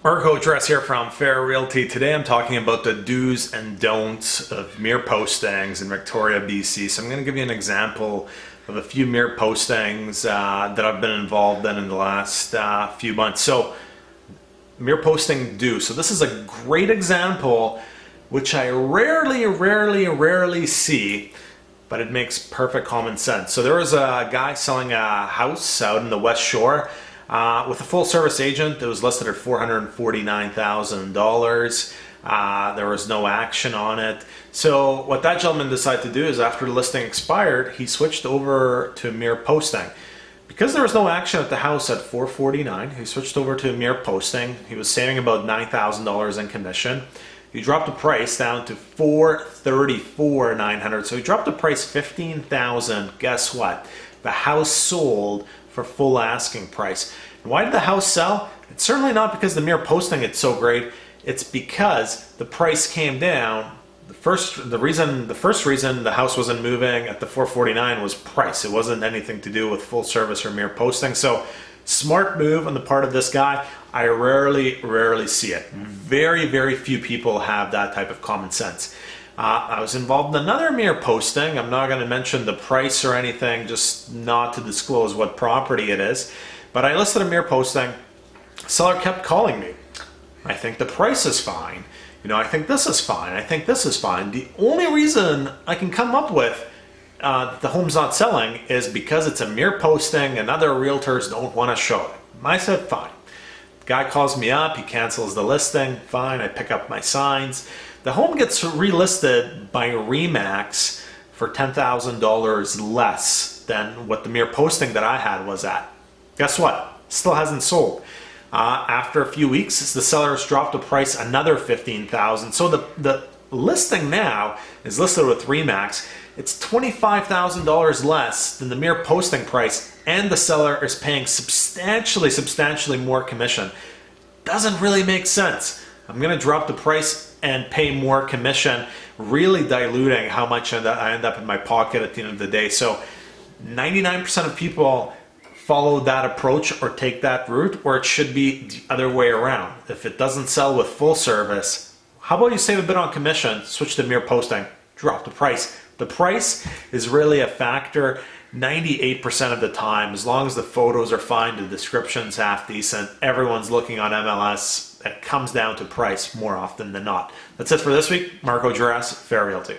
Marko, Juras here from Fair Realty. Today I'm talking about the do's and don'ts of mere postings in Victoria, BC. So I'm going to give you an example of a few mere postings that I've been involved in the last few months. So mere posting do. So this is a great example which I rarely see, but it makes perfect common sense. So there was a guy selling a house out in the West Shore with a full service agent. It was listed at $449,000. There was no action on it. So what that gentleman decided to do is, after the listing expired, he switched over to mere posting. Because there was no action at the house at $449,000, he switched over to mere posting. He was saving about $9,000 in commission. He dropped the price down to $434,900. So he dropped the price $15,000. Guess what? The house sold for full asking price. And why did the house sell? It's certainly not because the mere posting it's so great. It's because the price came down. The first reason the house wasn't moving at the $449,000 was price. It wasn't anything to do with full service or mere posting. So smart move on the part of this guy. I rarely see it. Very few people have that type of common sense. I was involved in another mere posting. I'm not going to mention the price or anything, just not to disclose what property it is. But I listed a mere posting. Seller kept calling me. I think the price is fine. I think this is fine. I think this is fine. The only reason I can come up with the home's not selling is because it's a mere posting and other realtors don't want to show it. I said, fine. Guy calls me up, he cancels the listing, fine, I pick up my signs. The home gets relisted by Remax for $10,000 less than what the mere posting that I had was at. Guess what? Still hasn't sold. After a few weeks, the sellers dropped the price another $15,000. So the listing now is listed with Remax. It's $25,000 less than the mere posting price, and the seller is paying substantially more commission. Doesn't really make sense. I'm going to drop the price and pay more commission, really diluting how much I end up in my pocket at the end of the day. So 99% of people follow that approach or take that route, or it should be the other way around. If it doesn't sell with full service, how about you save a bit on commission, switch to mere posting, drop the price. The price is really a factor 98% of the time. As long as the photos are fine, the description's half decent, everyone's looking on MLS, it comes down to price more often than not. That's it for this week. Marko, Juras, Fair Realty.